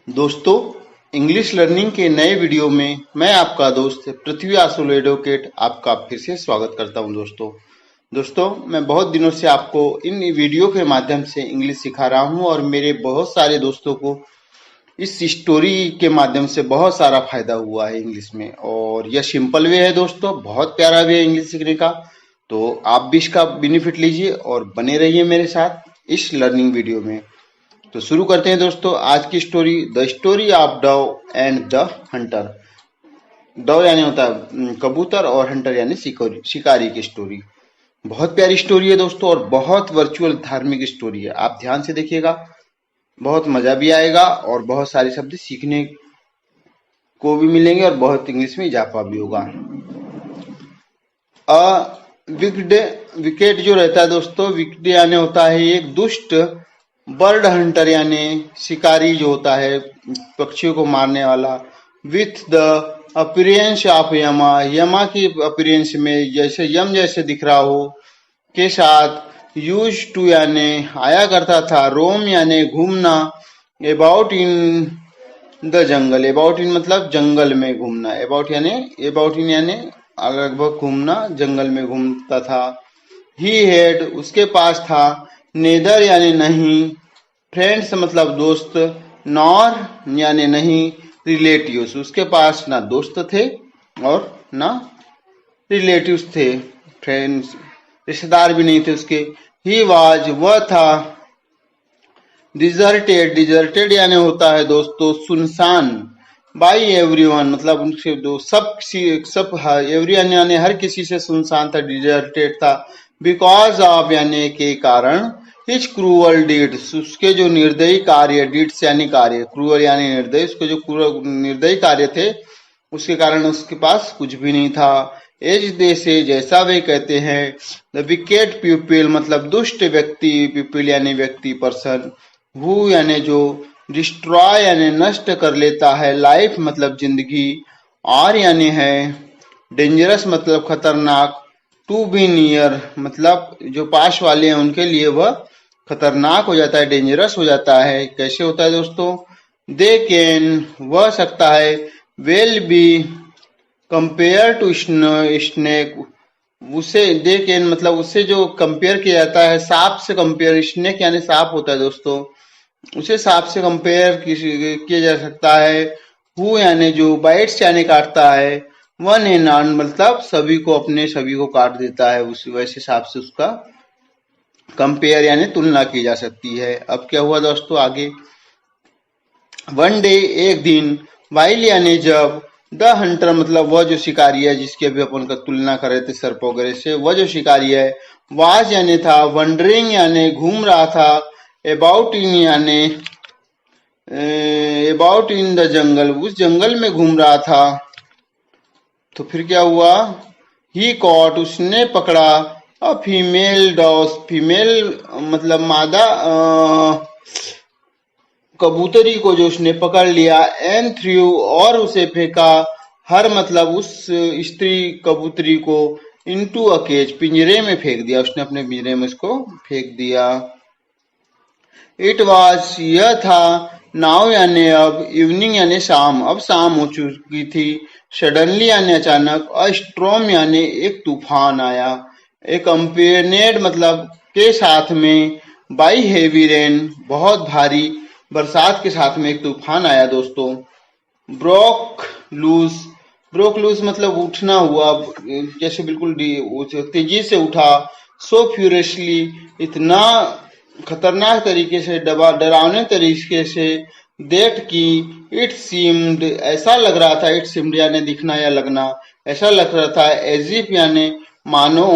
दोस्तों, English learning के नए वीडियो में मैं आपका दोस्त पृथ्वी आसुल एडवोकेट आपका फिर से स्वागत करता हूं। दोस्तों मैं बहुत दिनों से आपको इन वीडियो के माध्यम से इंग्लिश सिखा रहा हूं और मेरे बहुत सारे दोस्तों को इस स्टोरी के माध्यम से बहुत सारा फायदा हुआ है इंग्लिश में। और यह सिंपल वे है दोस्तों, बहुत प्यारा वे है इंग्लिश सीखने का। तो आप भी इसका बेनिफिट लीजिए और बने रहिए मेरे साथ इस लर्निंग वीडियो में। तो शुरू करते हैं दोस्तों आज की story, the story of Dove and the Hunter. Dove यानी होता है कबूतर और हंटर यानी शिकारी की स्टोरी। बहुत प्यारी स्टोरी है दोस्तों और बहुत वर्चुअल धार्मिक स्टोरी है। आप ध्यान से देखिएगा, बहुत मजा भी आएगा और बहुत सारे शब्द सीखने को भी मिलेंगे और बहुत इंग्लिश में इजाफा भी होगा। विकेट जो रहता है दोस्तों, विकेट यानी होता है एक दुष्ट बर्ड हंटर यानी शिकारी जो होता है पक्षियों को मारने वाला। विथ द अपीयरेंस ऑफ यमा, यमा की अपीयरेंस में जैसे यम जैसे दिख रहा हो के साथ। यूज टू यानी आया करता था। रोम यानी घूमना। About in the jungle, about in मतलब जंगल में घूमना। अबाउट इन यानी लगभग घूमना, जंगल में घूमता था। ही हैड उसके पास था। नेदर यानी नहीं। फ्रेंड्स मतलब दोस्त। नॉर यानी नहीं। रिलेटिव्स उसके पास ना दोस्त थे और ना रिलेटिव्स थे, फ्रेंड्स रिश्तेदार भी नहीं थे उसके। ही वाज वह था। डिजर्टेड यानी होता है दोस्तों सुनसान। बाई एवरीवन मतलब उनसे दो सब एवरीवन यानी हर किसी से सुनसान था, डिजर्टेड था। बिकॉज ऑफ यानी के कारण। हिज क्रूअल डीड्स उसके जो निर्दयी कार्य, डीड्स यानी कार्य, क्रूअल यानी निर्दयी, उसके जो निर्दयी कार्य थे उसके कारण उसके पास कुछ भी नहीं था। एज दे से जैसा वे कहते हैं। द विकेट पीपल मतलब दुष्ट व्यक्ति, पीपल यानी व्यक्ति पर्सन। हु यानी जो, डिस्ट्रॉय यानी नष्ट कर लेता है। लाइफ मतलब जिंदगी। आर यानी है। डेंजरस मतलब खतरनाक। टू बी नियर मतलब जो पास वाले हैं उनके लिए वह खतरनाक हो जाता है, डेंजरस हो जाता है। कैसे होता है दोस्तों? दे कैन वह सकता है। Well be compare to snake उसे दे कैन मतलब उससे जो कंपेयर किया जाता है सांप से कंपेयर। स्नेक यानी सांप होता है दोस्तों, उसे सांप से कंपेयर किया जा सकता है। हु यानी जो, बाइट्स यानी काटता है। वन एंड ऑन मतलब सभी को अपने सभी को काट देता है, उस वैसे सांप से उसका कंपेयर यानी तुलना की जा सकती है। अब क्या हुआ दोस्तों आगे? वन डे एक दिन। वाइल यानी जब। द हंटर मतलब वह जो शिकारी है जिसकी अभी अपन का तुलना कर रहे थे सर्प वगैरह से, वह जो शिकारी है। वाज यानी था। वंडरिंग यानी घूम रहा था। अबाउट इन यानी अबाउट इन द जंगल उस जंगल में घूम रहा था। तो फिर क्या हुआ? ही कॉट उसने पकड़ा। अ फीमेल डॉस, फीमेल मतलब मादा कबूतरी को जो उसने पकड़ लिया। एंड थ्रू और उसे फेंका। हर मतलब उस स्त्री कबूतरी को। इनटू अ केज पिंजरे में फेंक दिया, उसने अपने पिंजरे में उसको फेंक दिया। इट वाज यह था। नाउ यानी अब। इवनिंग यानी शाम, अब शाम हो चुकी थी। सडनली यानी अचानक। अ स्ट्रॉम यानी एक तूफान आया। एकम्पेनियड मतलब के साथ में। बाई हेवी रेन बहुत भारी बरसात के साथ में एक तूफान आया दोस्तों। ब्रोक लूज, ब्रोक लूज मतलब उठना हुआ, जैसे बिल्कुल तेजी से उठा। सो फ्यूरियसली इतना खतरनाक तरीके से, डरावने तरीके से। देट की इट सीम्ड ऐसा लग रहा था। इट सीम्ड यानी दिखना या लगना, ऐसा लग रहा था। एजिप यानी मानो,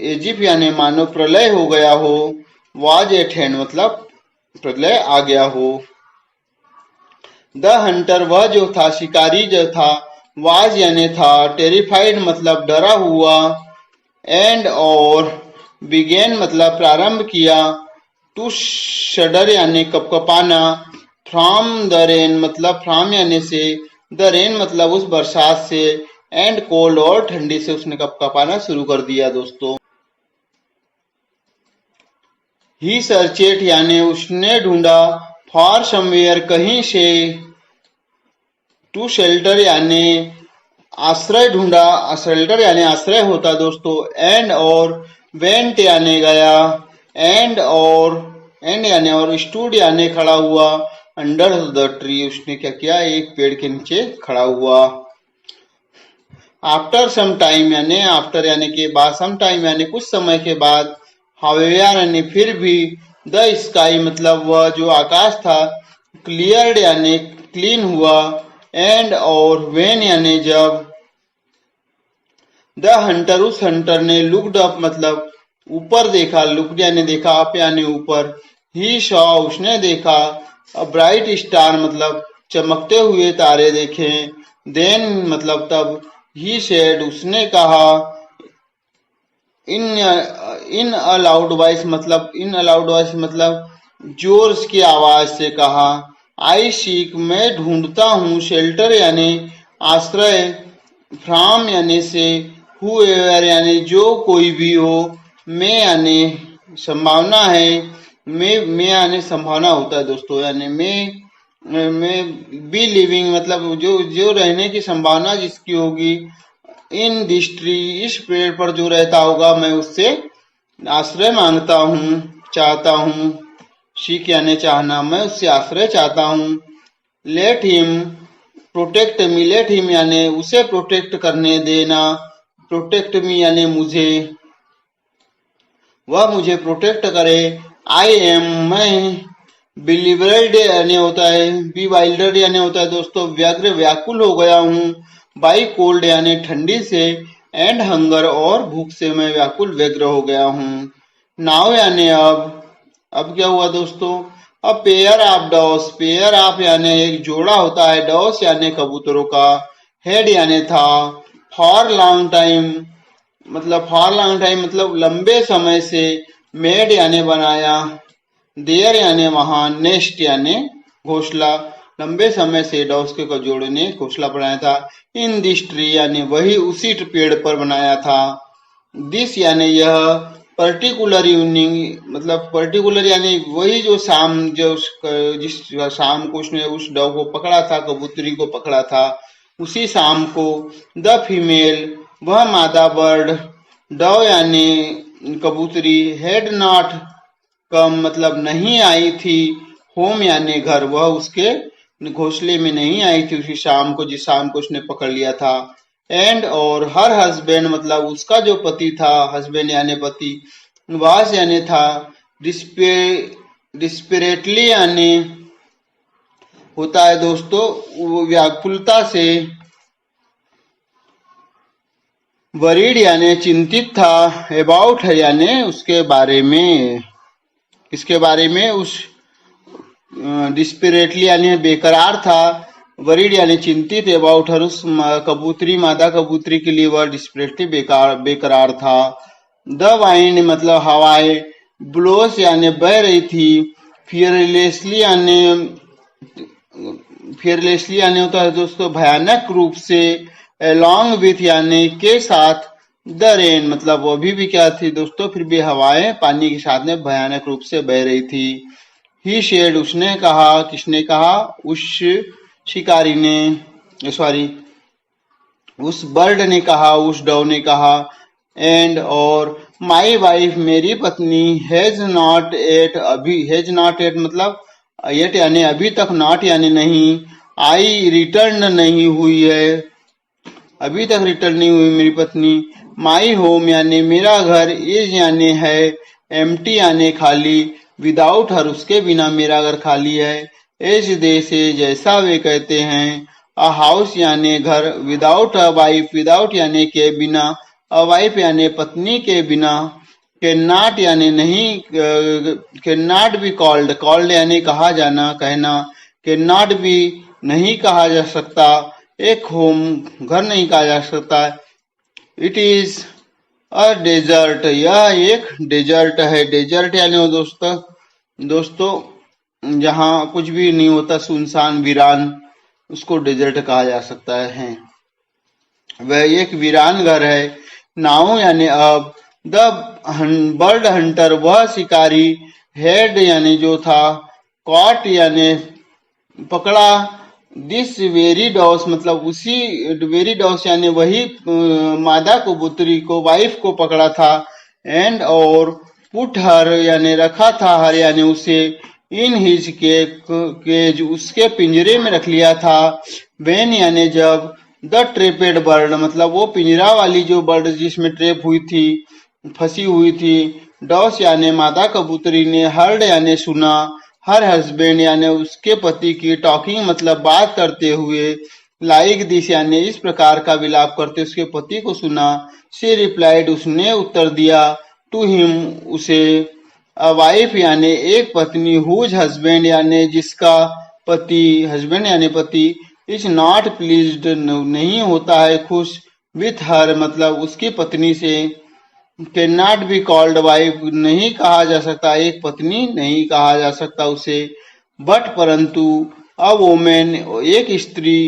एजिप यानी मानो प्रलय हो गया हो। वाज एट हैंड मतलब प्रलय आ गया हो। द हंटर वह जो था, शिकारी जो था। वाज यानी था। टेरिफाइड मतलब डरा हुआ। एंड और बिगेन मतलब प्रारंभ किया। टू शडर यानी कपकपाना। फ्रॉम द रेन मतलब फ्रॉम यानी से। द रेन मतलब उस बरसात से। एंड कोल्ड और ठंडी से उसने कपकपाना शुरू कर दिया दोस्तों। ही सर्चेट यानी उसने ढूंढा। फॉर समवेयर कहीं से, टू शेल्टर यानी आश्रय ढूंढा, शेल्टर यानी आश्रय होता दोस्तों, एंड और वेंट यानी गया, एंड यानी और, स्टूड यानी खड़ा हुआ, अंडर द ट्री उसने क्या किया, एक पेड़ के नीचे खड़ा हुआ। आफ्टर सम टाइम यानी आफ्टर यानी के बाद, सम टाइम यानी कुछ समय के बाद, हावेवर यानी फिर भी, द स्काई मतलब वह जो आकाश था, क्लियर्ड यानी क्लीन हुआ, एंड और वेन यानी जब, द हंटर उस हंटर ने, लुक्ड अप मतलब ऊपर देखा, लुक्ड यानी देखा, अप यानी ऊपर, ही शॉ उसने देखा, अ ब्राइट स्टार मतलब चमकते हुए तारे देखे, देन मतलब तब, ही सेड उसने कहा, इन अ लाउड वॉइस मतलब, इन अ लाउड वॉइस मतलब जोर की आवाज से कहा, आई सीक मैं ढूंढता हूँ, शेल्टर यानी आश्रय, फ्रॉम यानी से, हुएवर यानी जो कोई भी हो, मैं यानी संभावना है, मैं यानी संभावना होता है दोस्तों, यानी मैं बी लिविंग मतलब जो जो रहने की संभावना जिसकी होगी, इन दिस ट्री इस पेड़ पर जो रहता होगा, मैं उससे आश्रय मांगता हूँ, चाहता हूँ, सीख यानी चाहना, मैं उससे आश्रय चाहता हूँ, let him protect me, let him यानी उसे प्रोटेक्ट करने देना, प्रोटेक्ट मी यानी मुझे, वह मुझे प्रोटेक्ट करे, आई एम मैं, बिलीवर्ड यानी होता है, बी वाइल्डर यानी होता है दोस्तों व्यग्र व्याकुल हो गया हूँ, बाई कोल्ड यानी ठंडी से, एंड हंगर और भूख से मैं व्याकुल व्यग्र हो गया हूँ। नाउ यानी अब क्या हुआ दोस्तों, a pair of doves, pair of यानी एक जोड़ा होता है, डॉस यानी कबूतरों का, हेड यानी था, फॉर लॉन्ग टाइम मतलब फॉर लॉन्ग टाइम मतलब लंबे समय से, मेड यानी बनाया, देयर यानी वहां, नेस्ट यानी घोंसला, लंबे समय से डॉस के जोड़े ने घोंसला बनाया था, इन दिस ट्री यानी वही उसी पेड़ पर बनाया था, दिस यानी यह, पर्टिकुलर इवनिंग मतलब पर्टिकुलर यानी वही जो शाम, जो जिस शाम को उसने उस डॉग को पकड़ा था, कबूतरी को पकड़ा था, उसी शाम को, द फीमेल वह मादा बर्ड, डव यानी कबूतरी, हैड नॉट कम मतलब नहीं आई थी, होम यानी घर, वह उसके घोंसले में नहीं आई थी उसी शाम को, जिस शाम को उसने पकड़ लिया था, एंड और हर हस्बैंड मतलब उसका जो पति था, हस्बैंड यानी पति, वास यानी था, डिस्परेटली यानी होता है दोस्तों व्याकुलता से, वरीड यानी चिंतित था, अबाउट है यानी उसके बारे में, इसके बारे में, उस डिस्परेटली यानी बेकरार था, वरीड यानी चिंतित, अबाउट हर उस कबूतरी, मादा कबूतरी के लिए वह डिस्परेटली बेकरार था, द वाइंड मतलब हवाएं, ब्लोस यानी बह रही थी, फियरलेसली यानी होता है दोस्तों भयानक रूप से, along with यानी के साथ, द रेन मतलब वो भी क्या थी दोस्तों, फिर भी हवाएं पानी के साथ में भयानक रूप से बह रही थी, ही शेड उसने कहा, किसने कहा, उस शिकारी ने, सॉरी उस बर्ड ने कहा, उस डव ने कहा, एंड और माई वाइफ मेरी पत्नी, हैज नॉट एट अभी, हैज नॉट एट मतलब एट यानी अभी तक, नॉट यानी नहीं, आई रिटर्न नहीं हुई है, अभी तक रिटर्न नहीं हुई मेरी पत्नी, माई होम यानी मेरा घर, इज यानी है, एम्प्टी यानी खाली, विदाउट हर उसके बिना मेरा घर खाली है, एज दे से जैसा वे कहते हैं, अ हाउस यानी घर, विदाउट अ वाइफ विदाउट यानी के बिना, अ वाइफ यानी पत्नी के बिना, कैन नॉट यानी नहीं, can not be called, called यानी कहा जाना, कहना, कैन नॉट बी नहीं कहा जा सकता, एक होम घर नहीं कहा जा सकता, इट इज अ डेजर्ट यह एक डेजर्ट है, डेजर्ट यानी दोस्तों जहाँ कुछ भी नहीं होता, सुनसान वीरान, उसको डेजर्ट कहा जा सकता है, वह एक वीरान घर है, नाउ यानी अब, द बर्ड हंटर वह शिकारी, हेड यानी जो था, कॉट यानी पकड़ा, दिस वेरी डॉस मतलब उसी वेरी डॉस यानी वही मादा को पुत्री को वाइफ को पकड़ा था, एंड और पुट हर यानी रखा था, हर यानी उसे, इन हिज केज उसके पिंजरे में रख लिया था, वेन यानी जब, द ट्रेपेड बर्ड मतलब वो पिंजरा वाली जो बर्ड जिसमें ट्रेप हुई थी, फंसी हुई थी, डॉस यानी मादा कबूतरी ने, हर्ड यानी सुना, हर हस्बैंड यानी उसके पति की, टॉकिंग मतलब बात करते हुए, लाइक दिस यानी इस प्रकार का विलाप करते उसके पति को सुना, शी रिप्लाइड उसने उत्तर दिया, टू हिम उसे, अ वाइफ यानी एक पत्नी, हुज हस्बैंड यानी जिसका पति, हस्बैंड यानी पति, इज नॉट प्लीज्ड नहीं होता है खुश, विथ हर मतलब उसकी पत्नी से, can not be called wife नहीं कहा जा सकता, एक पत्नी नहीं कहा जा सकता उसे, बट परंतु, अ वोमेन एक स्त्री,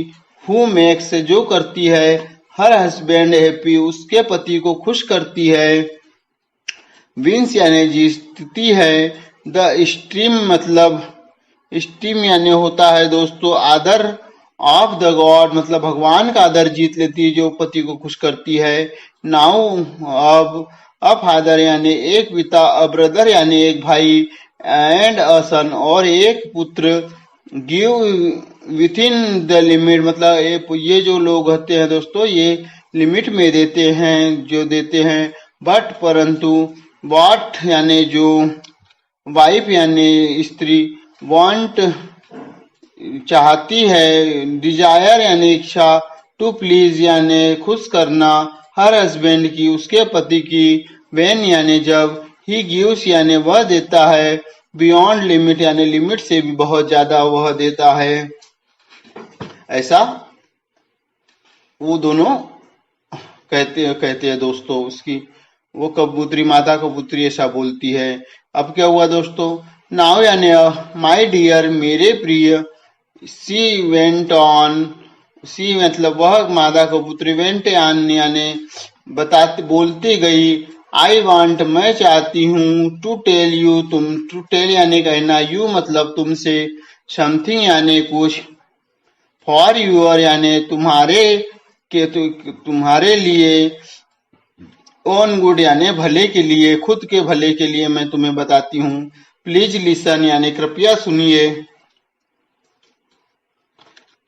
हु मेक्स जो करती है, हर हस्बैंड हैप्पी उसके पति को खुश करती है, विंस यानी जीतती है, द स्ट्रीम मतलब स्टीम यानी होता है दोस्तों आदर, ऑफ द गॉड मतलब भगवान का आदर जीत लेती है जो पति को खुश करती है, नाउ अब, अ फादर यानी एक पिता, अ ब्रदर यानी एक भाई, एंड अ सन और एक पुत्र, give with in the limit मतलब ये जो लोग होते हैं दोस्तों ये लिमिट में देते हैं जो देते हैं, बट परंतु, वॉट यानी जो, वाइफ यानी स्त्री, वांट चाहती है, डिजायर यानी इच्छा, टू प्लीज यानी खुश करना, हर हस्बैंड की उसके पति की, वेन यानी जब, ही गिव्स यानी वह देता है, बियॉन्ड लिमिट यानी लिमिट से भी बहुत ज्यादा वह देता है, ऐसा वो दोनों कहते हैं दोस्तों उसकी, वो कबूतरी माता कबूतरी ऐसा बोलती है। अब क्या हुआ दोस्तों, नाउ यानी माय डियर मेरे प्रिय, सी वेंट ऑन, सी मतलब वह मादा कबूतरी, वेंट ऑन यानी बताती बोलती गई, आई वांट मैं चाहती हूँ, टू टेल यू तुम, टू टेल यानी कहना, यू मतलब तुमसे, समथिंग यानी कुछ, फॉर यूर यानी तुम्हारे के तुम्हारे लिए, ओन गुड यानी भले के लिए, खुद के भले के लिए मैं तुम्हें बताती हूँ, प्लीज लिसन यानी कृपया सुनिए।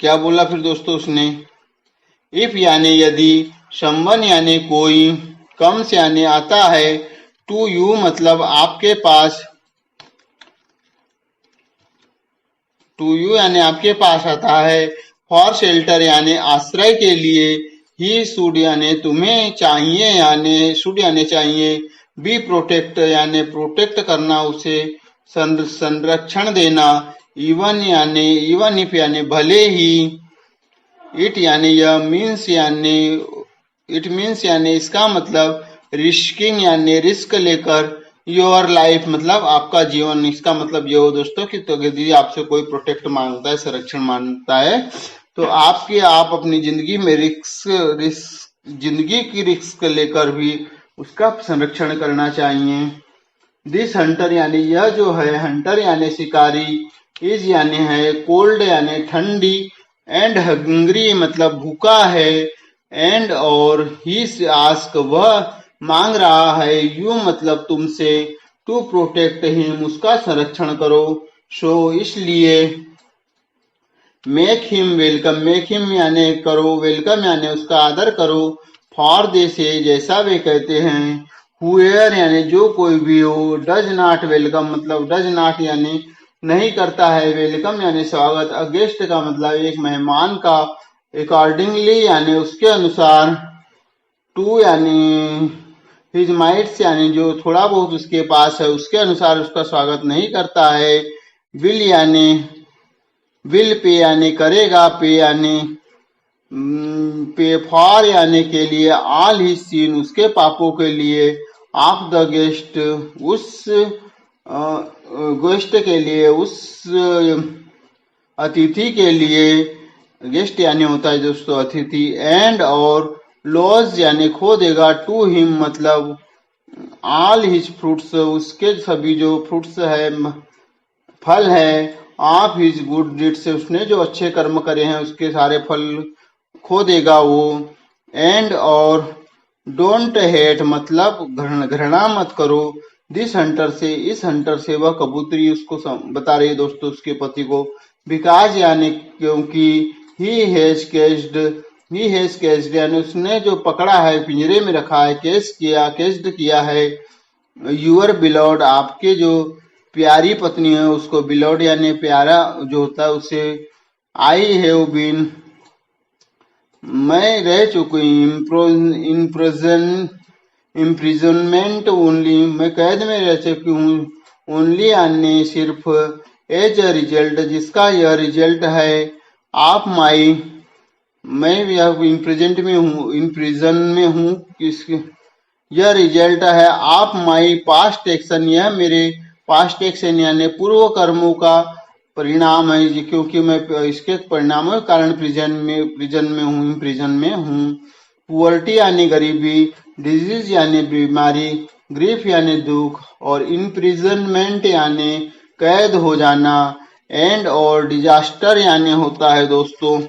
क्या बोला फिर दोस्तों उसने, इफ यानी यदि, समवन यानी कोई, कम्स यानी आता है, टू यू मतलब आपके पास, टू यू यानी आपके पास आता है, फॉर शेल्टर यानी आश्रय के लिए, ही शुड यानी तुम्हें चाहिए यानी शुड यानी चाहिए, बी प्रोटेक्ट यानी प्रोटेक्ट करना उसे, संरक्षण देना, इवन यानी इवन इफ यानी भले ही, इट यानी यह, मीन्स यानी इट मीन्स यानी इसका मतलब, रिस्किंग यानी रिस्क लेकर, योर लाइफ मतलब आपका जीवन, इसका मतलब ये हो दोस्तों कि तो यदि आपसे कोई प्रोटेक्ट मांगता है, संरक्षण मांगता है, तो आप अपनी जिंदगी में जिंदगी की रिस्क लेकर भी उसका संरक्षण करना चाहिए। दिस हंटर यानी यह जो है, हंटर यानी शिकारी, इज यानी है, कोल्ड यानी ठंडी, एंड हंग्री मतलब भूखा है, एंड और ही आस्क वह मांग रहा है, यू मतलब तुमसे, टू प्रोटेक्ट हिम उसका संरक्षण करो, सो इसलिए, make him welcome, make him यानी करो, वेलकम यानी उसका आदर करो, फॉर दे से जैसा वे कहते हैं, हुएर यानी जो कोई भी हो, डज नॉट वेलकम मतलब डज नॉट यानी नहीं करता है, वेलकम यानी स्वागत, अगेस्ट का मतलब एक मेहमान का, अकॉर्डिंगली यानी उसके अनुसार, टू यानी हिज माइट्स यानी जो थोड़ा बहुत उसके पास है उसके अनुसार उसका स्वागत नहीं करता है, विल यानी विल पे यानी करेगा, पे यानी पे फॉर यानी के लिए, ऑल ही सीन उसके पापों के लिए, ऑफ द गेस्ट उस गेस्ट के लिए, उस अतिथि के लिए, गेस्ट यानी होता है दोस्तों अतिथि, एंड और लॉज यानी खो देगा, टू हिम मतलब ऑल हिज फ्रूट्स उसके सभी जो फ्रूट्स है फल है, ऑफ हिज गुड डीड से, उसने जो अच्छे कर्म करे हैं उसके सारे फल खो देगा वो। एंड और डोंट हेट मतलब घृणा मत करो, दिस हंटर से, इस हंटर से, वह कबूतरी उसको बता रही है दोस्तों उसके पति को, बिकॉज यानी क्योंकि ही हैज कैच्ड यानी उसने जो पकड़ा है, पिंजरे में रखा है, कैच्ड किया है, यूअर बिलॉड आपके जो प्यारी पत्नी है उसको, बिलॉड यानी प्यारा जो होता है उसे, आई हैव बीन मैं रह चुकी इम्प्रिजनमेंट ओनली मैं कैद में रह चुकी हूँ, ओनली यानी सिर्फ, एज अ रिजल्ट जिसका यह रिजल्ट है, आप माई मैं यह इम्प्रिजन में हूँ किसके, यह रिजल्ट है आप माई पास्ट एक्शन, यह मेरे पास्ट एक्शन यानी पूर्व कर्मों का परिणाम है, क्योंकि मैं इसके परिणामों के कारण प्रिजन में हूँ। पुअर्टी यानी गरीबी, डिजीज यानी बीमारी, ग्रीफ यानी दुख, और इम्प्रिजनमेंट यानी कैद हो जाना, एंड और डिजास्टर यानी होता है दोस्तों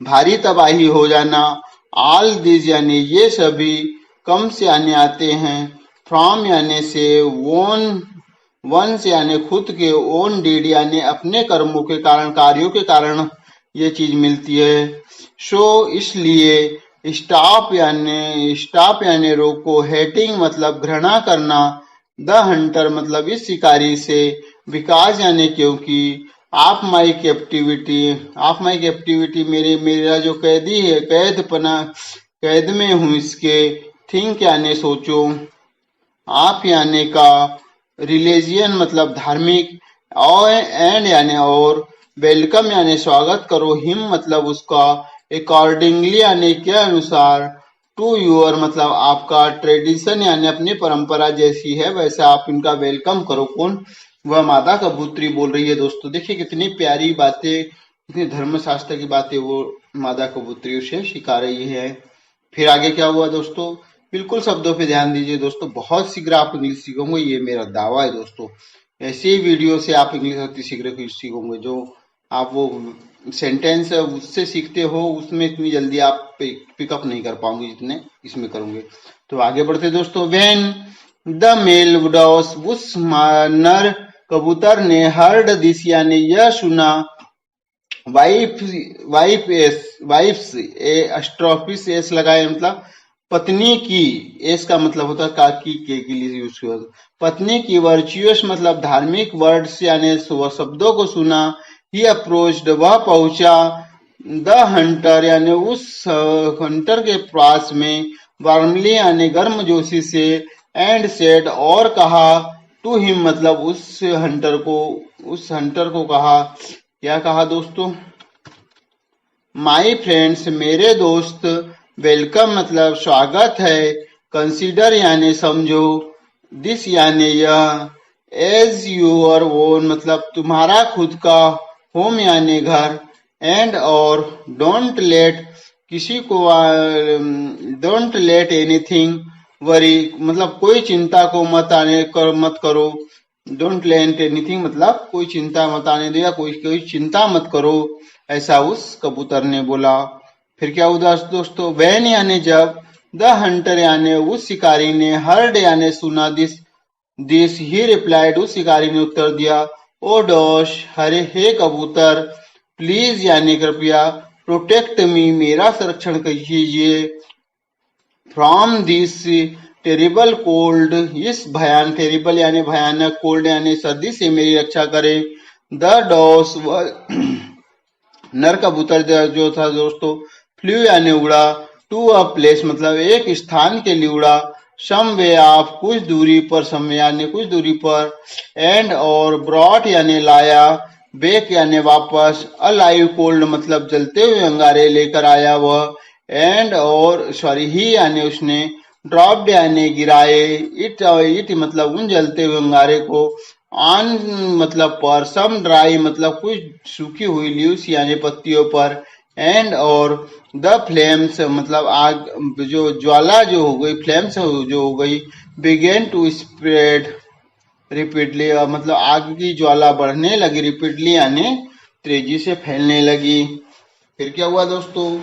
भारी तबाही हो जाना, ऑल दिस यानी ये सभी, कम्स यानी आते हैं, फ्रॉम यानी से, वंस यानी खुद के, ओन डीड यानी अपने कर्मों के कारण, कार्यों के कारण ये चीज मिलती है। सो इसलिए, स्टॉप यानी रोको, हेटिंग मतलब घृणा करना, द हंटर मतलब इस शिकारी से, बिकॉज यानी क्योंकि, आप माई कैप्टिविटी मेरा जो कैदी है, कैद में हूँ इसके, थिंक यानी सोचो, आप यानी का, रिलीजियन मतलब धार्मिक, और एंड यानी और, वेलकम यानी स्वागत करो, हिम मतलब उसका, अकॉर्डिंगली यानी के अनुसार, टू यूर मतलब आपका, ट्रेडिशन यानी अपनी परंपरा जैसी है वैसा आप इनका वेलकम करो। कौन, वह मादा कबूतरी बोल रही है दोस्तों। देखिए कितनी प्यारी बातें, कितनी धर्मशास्त्र की बातें वो मादा कबूतरी उसे सिखा रही है। फिर आगे क्या हुआ दोस्तों, बिल्कुल शब्दों पे ध्यान दीजिए दोस्तों, बहुत शीघ्र आप इंग्लिश सीखोगे, ये मेरा दावा है दोस्तों। ऐसे ही वीडियो से आप इंग्लिश अति शीघ्र सीखोगे, जो आप वो सेंटेंस उससे सीखते हो उसमें इतनी जल्दी आप पिकअप नहीं कर पाओगे जितने इसमें करोगे। तो आगे बढ़ते दोस्तों, वेन द मेल वुडॉस, उस नर कबूतर ने, हर्ड दिस यानी यह सुना, वाइफ्स एस्ट्रोफिस एस लगाए मतलब पत्नी की, एस का मतलब होता है काकी के लिए यूज किया, पत्नी की, वर्चुअस मतलब धार्मिक, वर्ड्स यानी शब्दों को सुना, ही अप्रोच्ड वह पहुंचा, द हंटर यानी उस हंटर के पास में, वार्मली यानी गर्मजोशी से, एंड सेड और कहा, टू हिम मतलब उस हंटर को कहा, क्या कहा दोस्तों, माई फ्रेंड्स मेरे दोस्त, वेलकम मतलब स्वागत है, कंसीडर यानी समझो, दिस यानी यह, एज यूर ओन मतलब तुम्हारा खुद का, होम यानी घर, एंड और डोंट लेट किसी को, डोंट लेट एनीथिंग वरी मतलब कोई चिंता को मत करो, डोंट लेट एनीथिंग मतलब कोई चिंता मत आने दो या कोई चिंता मत करो, ऐसा उस कबूतर ने बोला। फिर क्या हुआ दोस्तों, वैन यानी जब, द हंटर यानी उस शिकारी ने, हर्ड यानी सुना, दिस ही रिप्लाइड उस शिकारी ने उत्तर दिया, ओ डॉश हरे हे कबूतर, प्लीज यानी कृपया, प्रोटेक्ट मी मेरा संरक्षण कीजिए, फ्रॉम दिस टेरिबल कोल्ड इस टेरिबल यानी भयानक, कोल्ड यानी सर्दी से मेरी रक्षा करे, द डॉस नर कबूतर जो था दोस्तों, फ्लू यानी उड़ा, टू अ प्लेस मतलब एक स्थान के लिए उड़ा, सम वे ऑफ कुछ दूरी पर, सम यानी कुछ दूरी पर, एंड और ब्रॉट यानी लाया, बेक यानी वापस, अलाइव कोल्ड मतलब जलते हुए अंगारे लेकर आया वह, एंड और सॉरी ही यानी उसने, ड्रॉप्ड यानी गिराए, इट मतलब उन जलते हुए अंगारे को, ऑन मतलब पर, सम ड्राई मतलब कुछ सूखी हुई लीव्स यानी पत्तियों पर, एंड और द फ्लेम्स मतलब आग जो ज्वाला जो हो गई, फ्लेम्स जो हो गई, बिगेन टू स्प्रेड रिपीटली, मतलब आग की ज्वाला बढ़ने लगी, रिपीटली यानी तेजी से फैलने लगी। फिर क्या हुआ दोस्तों?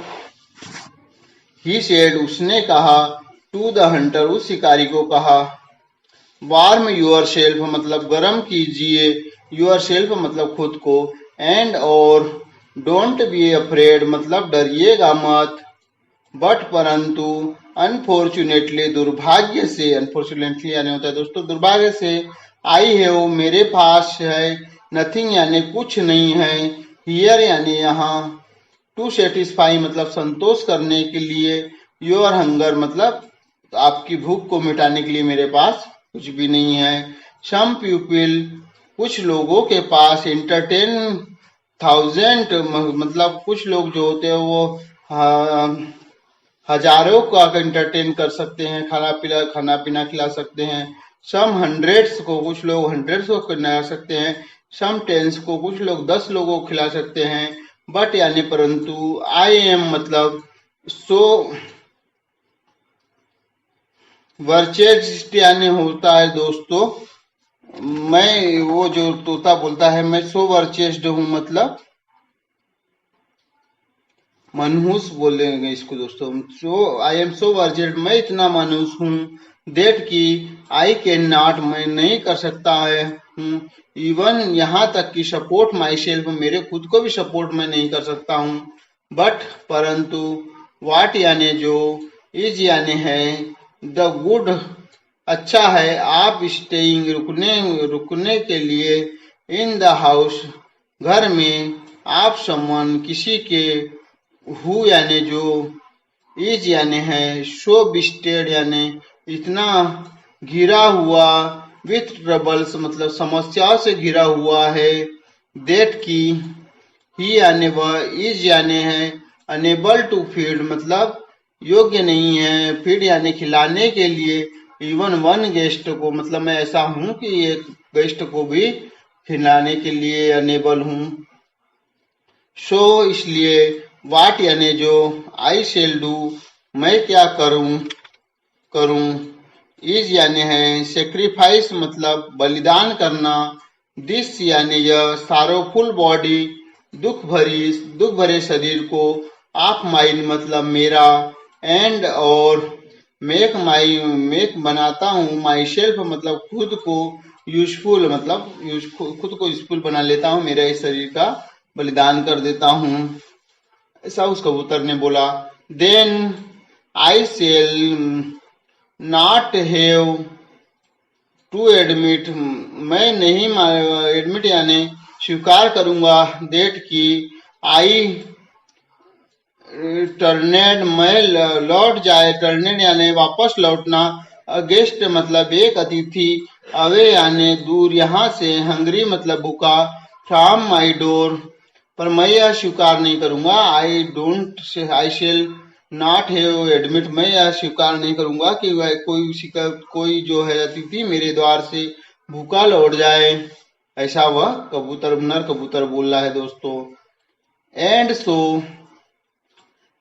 ही सेड, उसने कहा, टू द हंटर, उस शिकारी को कहा, वार्म यूर सेल्फ, मतलब गर्म कीजिए, यूर सेल्फ मतलब खुद को, एंड और डोंट बी अफ्रेड, मतलब डरिएगा मत, बट परंतु, अनफॉर्चुनेटली, दुर्भाग्य से, अनफॉर्चुनेटली यानी होता है दोस्तों दुर्भाग्य से, आई है वो मेरे पास है, नथिंग यानी कुछ नहीं है, हियर यानी यहाँ, टू सेटिस्फाई मतलब संतोष करने के लिए, योर हंगर मतलब आपकी भूख को मिटाने के लिए मेरे पास कुछ भी नहीं है। सम पीपल, कुछ लोगों के पास, एंटरटेन थाउजेंड, मतलब कुछ लोग जो होते हैं वो हजारों का एंटरटेन कर सकते हैं, खाना पीना खिला सकते हैं। सम हंड्रेड्स को, कुछ लोग हंड्रेड्स को खिला सकते हैं। सम टेंस को, कुछ लोग 10 लोगों को खिला सकते हैं। बट यानी परंतु, आई एम मतलब सो वर्चेस्ट यानी होता है दोस्तों, मैं, वो जो तोता बोलता है, मैं सो वर्चेस्ड हूं, मतलब मनहूस बोलेंगे इसको दोस्तों। सो आई एम सो वर्चेस्ड, मैं इतना मनहूस हूं, देट की आई कैन नॉट, मैं नहीं कर सकता है हूँ, इवन यहाँ तक कि सपोर्ट माई सेल्फ, मेरे खुद को भी सपोर्ट मैं नहीं कर सकता हूँ। बट परंतु, वाट यानी जो, इज यानी है, द गुड अच्छा है, आप स्टेइंग रुकने के लिए, इन द हाउस घर में, आप समवन किसी के, हु यानी जो, इज यानी है, सो बिस्टेड यानी इतना घिरा हुआ, विथ ट्रबल्स मतलब समस्याओं से घिरा हुआ है, देट की ही यानी वह, इज यानी है, अनेबल टू फीड मतलब योग्य नहीं है, फीड यानी खिलाने के लिए, इवन वन गेस्ट को, मतलब मैं ऐसा हूं कि एक गेस्ट को भी खिलाने के लिए अनेबल हूं। सो इसलिए, वाट यानी जो, आई शेल डू मैं क्या करूं, इज यानी है, सेक्रीफाइस मतलब बलिदान करना, दिस यानी यह, सारोफुल बॉडी दुख भरे शरीर को, ऑफ माइंड मतलब मेरा, एंड और मेक बनाता हूँ, माई सेल्फ मतलब खुद को, यूजफुल मतलब खुद को यूजफुल बना लेता हूँ, मेरा इस शरीर का बलिदान कर देता हूँ, ऐसा उस कबूतर ने बोला। Then I shall not have to admit, मैं नहीं एडमिट यानी स्वीकार करूंगा, देट की आई टर्नेड मैं लौट जाए, टर्नेड यानी वापस लौटना, अगेस्ट मतलब एक अतिथि, अवे यानी दूर यहाँ से, हंगरी मतलब भूखा, फ्रॉम माई डोर पर मैं यह स्वीकार नहीं करूंगा, I shall not have admit, मैं यह स्वीकार नहीं करूंगा कि वह कोई जो है अतिथि मेरे द्वार से भूखा लौट जाए, ऐसा वह कबूतर, नर कबूतर बोल रहा है दोस्तों। एंड सो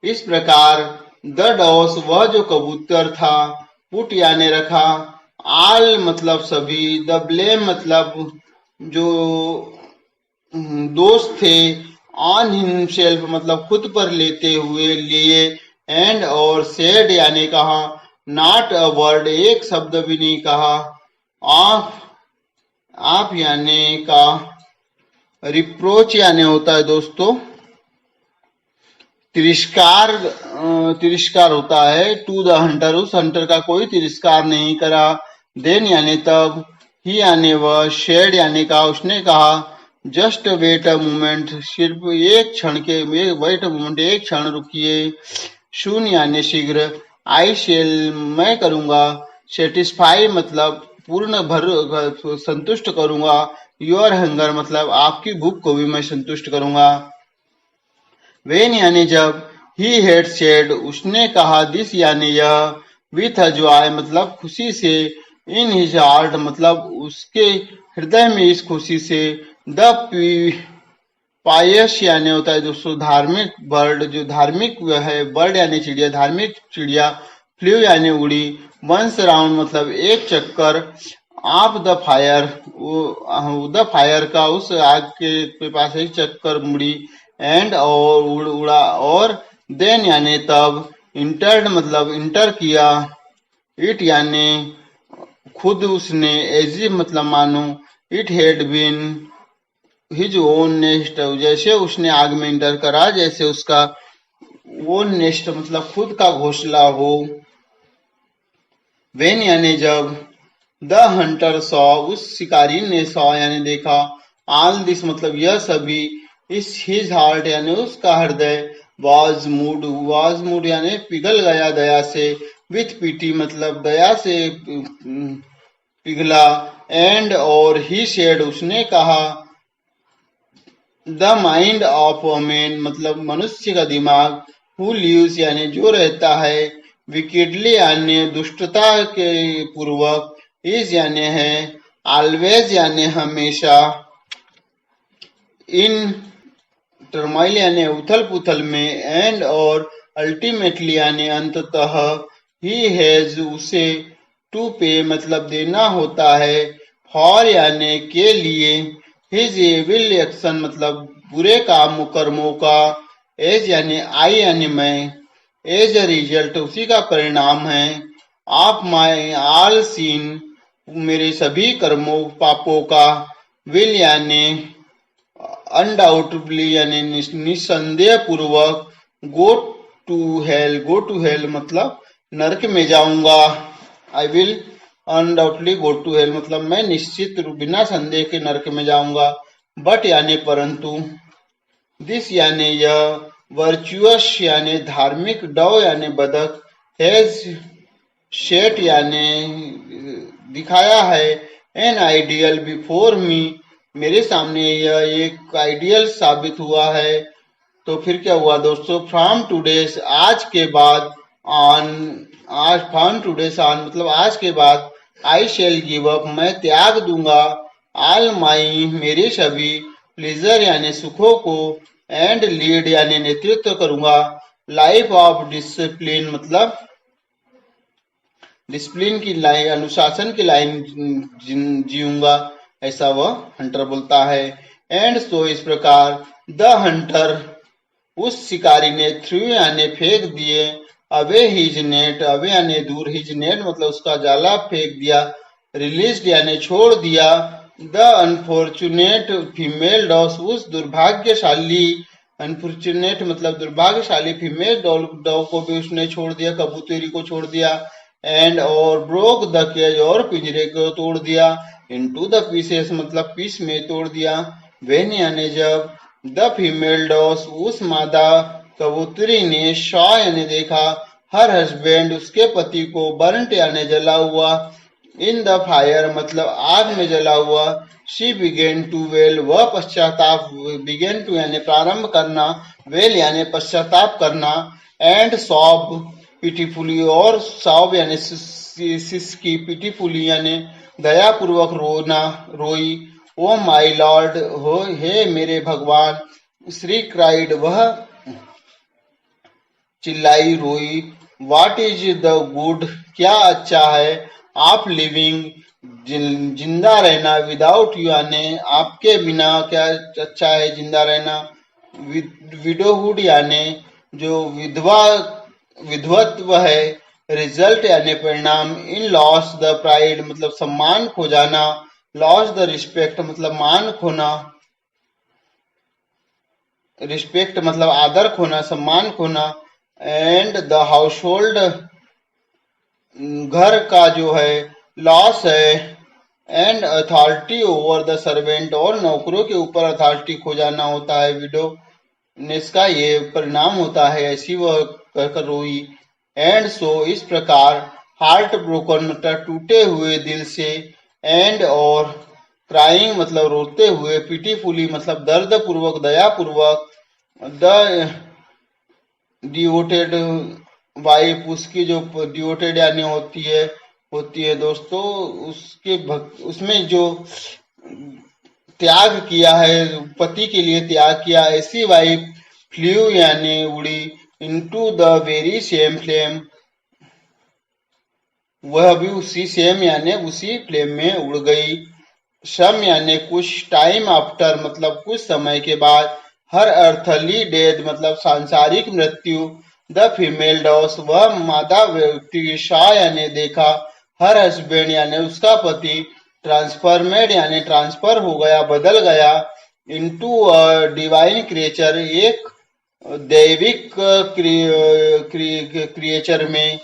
इस प्रकार, द डॉस वह जो कबूतर था, पुट यानी रखा, आल मतलब सभी, द ब्लेम मतलब जो दोस्त थे, ऑन हिमसेल्फ मतलब खुद पर लेते हुए लिए, एंड और सेड यानी कहा, नॉट अ वर्ड एक शब्द भी नहीं कहा, ऑफ आप यानी का, रिप्रोच यानी होता है दोस्तों तिरस्कार होता है, टू द हंटर उस हंटर का कोई तिरस्कार नहीं करा, देन यानी तब, ही यानी वह, शेड यानी का उसने कहा, जस्ट वेट अ मोमेंट सिर्फ एक क्षण के, वेट अ मोमेंट एक क्षण रुकिए, शून यानी शीघ्र, आई शेल मैं करूंगा, सेटिस्फाई मतलब पूर्ण भर संतुष्ट करूंगा, योर हंगर मतलब आपकी भूख को भी मैं संतुष्ट करूंगा। वेन यानी जब, ही हेड सेड उसने कहा, दिस यानी यह, विथ अ जॉय मतलब खुशी से, इन हिज हार्ट मतलब उसके हृदय में इस खुशी से, द पायस यानी होता है दोस्तों धार्मिक बर्ड, जो धार्मिक है बर्ड यानी चिड़िया, धार्मिक चिड़िया, फ्लू यानी उड़ी, वंस राउंड मतलब एक चक्कर, of the fire, the fire का उस आग के पास ही चक्कर मुड़ी, एंड और उड़ा, और देन यानी तब, इंटर्ड मतलब इंटर किया, इट यानी खुद उसने, एज मतलब मानो, it had been his own nest, जैसे उसने आग में इंटर करा जैसे उसका ओन नेस्ट मतलब खुद का घोंसला हो। वेन यानी जब, द हंटर सॉ उस शिकारी ने, सॉ यानी देखा, ऑल दिस मतलब यह सभी, इस हिज हार्ट यानी उसका हृदय, वाज मूड यानी पिघल गया दया से, विथ पीटी मतलब दया से पिघला, एंड और ही शेड उसने कहा, the mind of a man मतलब मनुष्य का दिमाग, हु लिव्स यानी जो रहता है, विकेडली यानी दुष्टता के पूर्वक, इज यानी है, ऑलवेज यानी हमेशा, इन टर्माइल यानी उथल पुथल में, एंड और अल्टीमेटली यानी अंततः, ही हैज उसे, टू पे मतलब देना होता है, फॉर यानी के लिए, हिज एविल एक्शन मतलब बुरे काम कर्मों का, एज यानी आई यानी मैं, एज अ रिजल्ट उसी का परिणाम है, ऑफ माई ऑल सीन मेरे सभी कर्मों पापों का, विल यानी अनडाउटेबली यानी निसंदेह पूर्वक, गो टू हेल मतलब नरक में जाऊंगा, I will undoubtedly go to hell मतलब मैं निश्चित रूप बिना संदेह के नरक में जाऊंगा, बट यानी परंतु, दिस यानी यह, वर्चुअस यानी धार्मिक, डव यानी बदक, हैज शेट यानी दिखाया है, एन आइडियल बिफोर मी मेरे सामने यह एक आइडियल साबित हुआ है। तो फिर क्या हुआ दोस्तों, फ्रॉम टूडेज आज के बाद, ऑन आज फ्रॉम टूडेज ऑन मतलब आज के बाद, आई शेल गिव अप मैं त्याग दूंगा, ऑल माई मेरे सभी, प्लीजर यानी सुखों को, एंड लीड यानी नेतृत्व करूंगा, लाइफ ऑफ डिसिप्लिन मतलब डिसिप्लिन की लाइन, अनुशासन की लाइन जीऊंगा, ऐसा वह हंटर बोलता है। एंड सो इस प्रकार, द हंटर उस शिकारी ने, थ्रू यानी फेंक दिए, अवे हिज नेट, अवे यानी दूर, हिज नेट मतलब उसका जाला फेंक दिया, रिलीज यानी छोड़ दिया, द अनफॉर्चुनेट फीमेल डॉग उस दुर्भाग्यशाली, अनफॉर्चुनेट मतलब दुर्भाग्यशाली फीमेल डॉग को भी उसने छोड़ दिया, कबूतरी को छोड़ दिया, एंड और ब्रोक द केज और पिंजरे को तोड़ दिया, इनटू द पीसेस मतलब पीस में तोड़ दिया, वेन यानी जब, द फीमेल डॉस उस मादा कबूतरी ने, शॉ यानी देखा, हर हस्बैंड उसके पति को, बर्नट यानी जला हुआ, इन द फायर मतलब आग में जला हुआ, शी बिगेन टू वेल वह पश्चाताप, बिगेन टू यानी प्रारंभ करना, वेल यानी पश्चाताप करना, एंड सॉब पिटीफुली और सॉब यानी सिसकी, पिटीफुली यानी दयापूर्वक रोना, रोई, ओ माई लॉर्ड हो हे मेरे भगवान, श्री क्राइड वह चिल्लाई रोई, व्हाट इज द गुड क्या अच्छा है, आप लिविंग जिंदा रहना, विदाउट यू यानी आपके बिना क्या अच्छा है जिंदा रहना, विडोहुड यानी जो विधवत्व है, रिजल्ट यानी परिणाम, इन लॉस द प्राइड मतलब सम्मान खो जाना, लॉस द रिस्पेक्ट मतलब मान खोना, रिस्पेक्ट मतलब आदर खोना, सम्मान खोना, एंड द हाउस होल्ड घर का जो है लॉस है, and authority over the servant और नौकरों के ऊपर अथॉरिटी खो जाना होता है, विडो नेस का ये परिणाम होता है, ऐसी वह कहकर रोई, एंड सो इस प्रकार, हार्ट ब्रोकन मतलब टूटे हुए दिल से, एंड और क्राइंग मतलब रोते हुए, पिटीफुली मतलब दर्द पूर्वक दया पूर्वक, द डिवोटेड वाइफ उसकी जो डिवोटेड यानी होती है दोस्तों, उसमें जो त्याग किया है, पति के लिए त्याग किया, ऐसी वाइफ फ्लू यानी उड़ी, into the very same flame वह भी उसी सेम यानी उसी फ्लेम में उड़ गई। सम यानी कुछ टाइम आफ्टर मतलब कुछ समय के बाद। हर अर्थली डेथ मतलब सांसारिक मृत्यु। द फीमेल डॉस वह मादा व्यक्ति शाह यानी देखा। हर हस्बैंड यानी उसका पति। ट्रांसफॉर्मेड यानी ट्रांसफर हो गया बदल गया। इनटू अ डिवाइन क्रिएचर एक दैविक क्रिएचर में।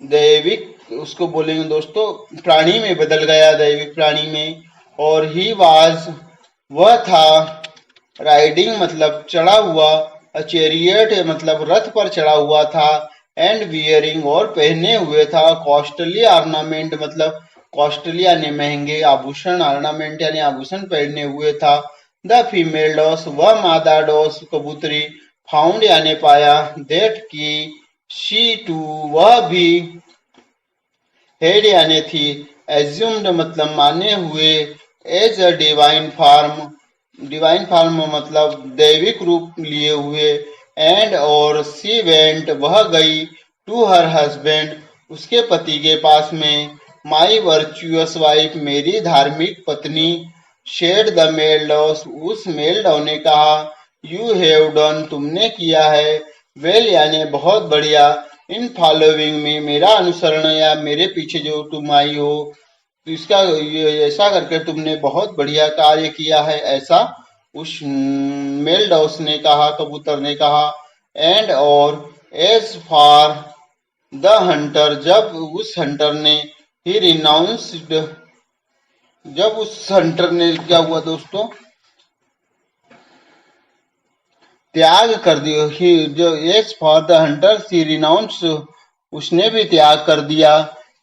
दैविक उसको बोलेंगे दोस्तों प्राणी में बदल गया, दैविक प्राणी में। और ही वाज वह था। राइडिंग मतलब चढ़ा हुआ। चैरियट मतलब रथ पर चढ़ा हुआ था। एंड वियरिंग और पहने हुए था। कॉस्टली ऑर्नामेंट मतलब कॉस्टली यानी महंगे आभूषण, ऑर्नामेंट यानी आभूषण पहने हुए था। द फीमेल डॉस वह मादा डॉस कबूतरी। फाउंड यानी पाया। दैट की शी टू वह भी। हेड यानी थी। एज्यूम्ड मतलब माने हुए। एज अ डिवाइन फॉर्म मतलब दैविक रूप लिए हुए। एंड और सी वेंट वह गई। टू हर हस्बैंड उसके पति के पास में। माई वर्चुअस वाइफ मेरी धार्मिक पत्नी। शेड द मेल डॉस उस मेल डॉ ने कहा। यू हैव डन तुमने किया है। वेल यानी बहुत बढ़िया। इन फॉलोइंग में मेरा अनुसरण या मेरे पीछे जो तुम आई हो, तो इसका ऐसा करके तुमने बहुत बढ़िया कार्य किया है, ऐसा उस मेल डॉस ने कहा, कबूतर ने कहा। एंड और एज फॉर द हंटर जब उस हंटर ने ही रिनाउंस्ड जब उस हंटर ने क्या हुआ दोस्तों, त्याग कर दिया। ही जो as for the hunter see renounce उसने भी त्याग कर दिया।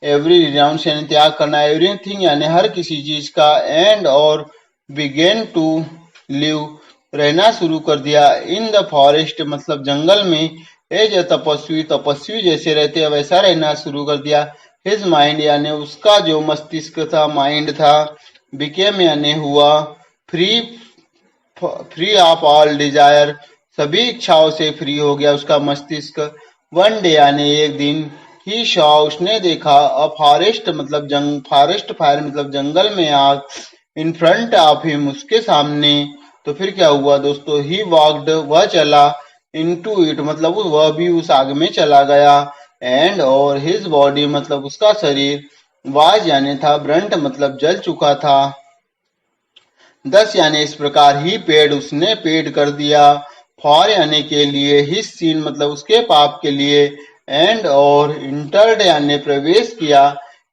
एवरी रिनाउंस यानी त्याग करना। एवरीथिंग यानी हर किसी चीज का। एंड और बिगेन टू लिव रहना शुरू कर दिया। इन द फॉरेस्ट मतलब जंगल में। एज अ तपस्वी तपस्वी जैसे रहते हैं वैसा रहना शुरू कर दिया। हिज माइंड यानी उसका जो मस्तिष्क था, माइंड था। बिकेम यानी हुआ। Free free of all desire सभी इच्छाओं से फ्री हो गया उसका मस्तिष्क। वन डे यानी एक दिन। ही शॉ उसने देखा। अ फॉरेस्ट मतलब फॉरेस्ट फायर मतलब जंगल में आग। इन फ्रंट ऑफ हिम उसके सामने। तो फिर क्या हुआ दोस्तों, ही वॉकड वह चला। इनटू इट मतलब वह भी उस आग में चला गया। एंड और हिज बॉडी मतलब उसका शरीर। वाज यानी था। ब्रंट मतलब जल चुका था। 10 यानी इस प्रकार ही पेड उसने पेड कर दिया। फॉर यानी के लिए। हिज सीन मतलब उसके पाप के लिए। एंड और इंटर्ड यानी प्रवेश किया।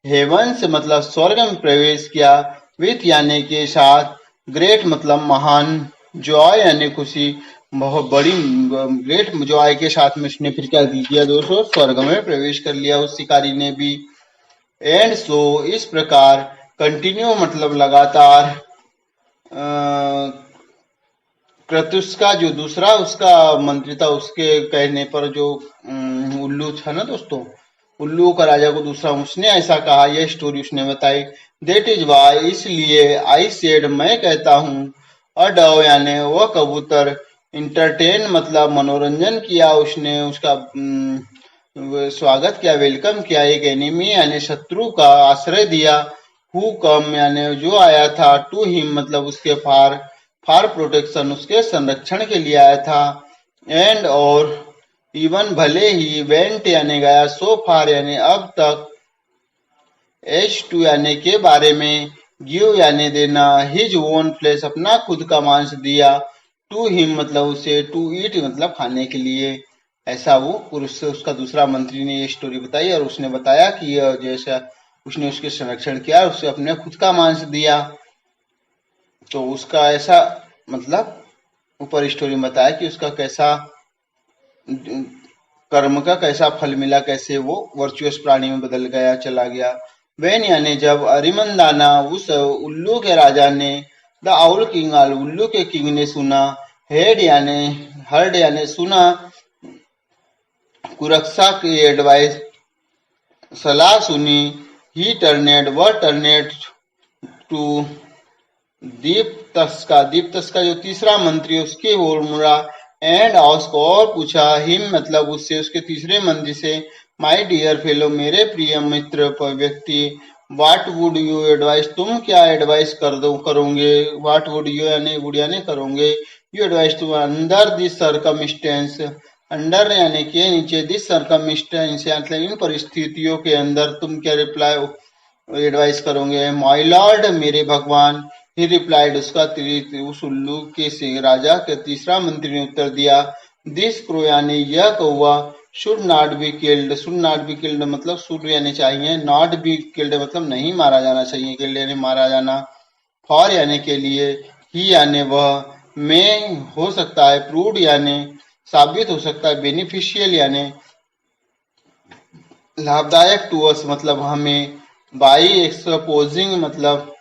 हेवन से मतलब स्वर्ग में प्रवेश किया। विथ यानी के साथ। ग्रेट मतलब महान। जॉय यानी खुशी। बहुत बड़ी ग्रेट जॉय के साथ में उसने फिर क्या किया दोस्तों, स्वर्ग में प्रवेश कर लिया उस शिकारी ने भी। एंड सो इस प्रकार। कंटिन्यू मतलब लगातार। प्रत्युष का जो दूसरा उसका मंत्री था उसके कहने पर जो उल्लू था ना दोस्तों, उल्लू का राजा को दूसरा उसने ऐसा कहा, यह स्टोरी उसने बताई। देट इज वाई इसलिए। आई सेड मैं कहता हूँ। अ डव यानी वह कबूतर। इंटरटेन मतलब मनोरंजन किया उसने, उसका स्वागत किया, वेलकम किया। एक एनिमी यानी शत्रु का आश्रय दिया। हु कम यानी जो आया था। टू हिम मतलब उसके फार। फार प्रोटेक्शन उसके संरक्षण के लिए आया था। एंड और इवन भले ही। वेंट यानी गया। सो फार यानी अब तक। एच टू यानी के बारे में। गिव यानी देना। हिज ओन फ्लेश अपना खुद का मांस दिया। टू हिम मतलब उसे। टू ईट मतलब खाने के लिए। ऐसा वो पुरुष उसका दूसरा मंत्री ने ये स्टोरी बताई और उसने बताया कि जैसा उसने उसके संरक्षण किया और उसे अपने खुद का मांस दिया। तो उसका ऐसा मतलब ऊपर स्टोरी में बताया कि उसका कैसा कर्म का कैसा फल मिला, कैसे वो वर्चुअस प्राणी में बदल गया, चला गया। वेन यानी जब। अरिमंदाना उस उल्लू के राजा ने। द आउल किंग उल्लू के किंग ने सुना। हेड यानी हर्ड यानी सुना। कुरक्षा की एडवाइस सलाह सुनी। ही टर्नेड वह टर्नेड टू दीप तस्का जो तीसरा मंत्री है उसकी ओर मुड़ा। एंड आस्क और पूछा। हिम मतलब उससे, उसके तीसरे मंत्री से। माई डियर फेलो, मेरे प्रिय मित्र व्यक्ति, वाट वुड यू एडवाइस, तुम क्या एडवाइस करोगे, वाट वुड यू यानी करोगे, you advise to under this circumstance, under यानी के नीचे, दिस सर्कमस्टेंस मतलब इन परिस्थितियों के अंदर तुम क्या रिप्लाई एडवाइस करोगे। माई लॉर्ड, मेरे भगवान, ही रिप्लाइड, उसका उस उल्लू के से राजा के तीसरा मंत्री ने उत्तर दिया, दिस क्रो यानी यह कौवा, should not be killed, should not be killed मतलब शुड यानी चाहिए, नॉट बी किल्ड मतलब नहीं मारा जाना चाहिए, किल्ड यानी मारा जाना, फॉर यानी के लिए, ही यानी वह, में हो सकता है, प्रूड यानी साबित हो सकता है, बेनिफिशियल यानी लाभदायक, टू अस मतलब हमें, बाई एक्सपोजिंग मतलब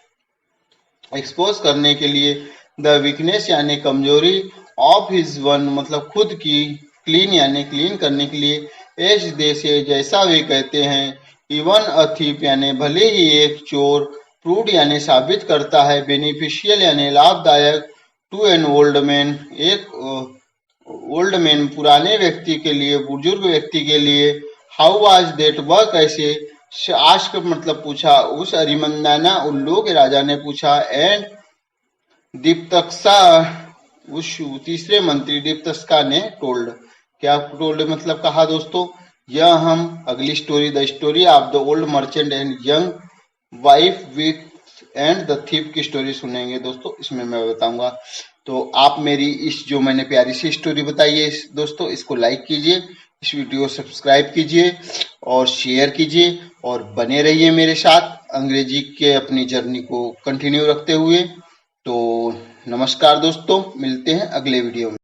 एक्सपोज करने के लिए, द वीकनेस यानी कमजोरी, ऑफ हिज वन मतलब खुद की, क्लीन यानी क्लीन करने के लिए, एज दे से जैसा वे कहते हैं, इवन अ थीप यानी भले ही एक चोर, प्रूड यानी साबित करता है, बेनिफिशियल यानी लाभदायक, टू एन ओल्ड मैन एक ओल्ड मैन पुराने व्यक्ति के लिए, बुजुर्ग व्यक्ति के लिए, हाउ वाज देट वह कैसे, आस्क मतलब पूछा, उस अरिमंदाना उल्लू के राजा ने पूछा, एंड दीप्तक्सा उस तीसरे मंत्री दीप्तस्का ने टोल्ड, क्या टोल्ड मतलब कहा दोस्तों। यह हम अगली story, the story of the old merchant and young wife with and the thief की स्टोरी सुनेंगे दोस्तों, इसमें मैं बताऊंगा। तो आप मेरी इस जो मैंने प्यारी सी स्टोरी बताई है दोस्तों, इसको लाइक कीजिए, इस वीडियो को सब्सक्राइब कीजिए और शेयर कीजिए और बने रहिए मेरे साथ अंग्रेजी के अपनी जर्नी को कंटिन्यू रखते हुए। तो नमस्कार दोस्तों, मिलते हैं अगले वीडियो में।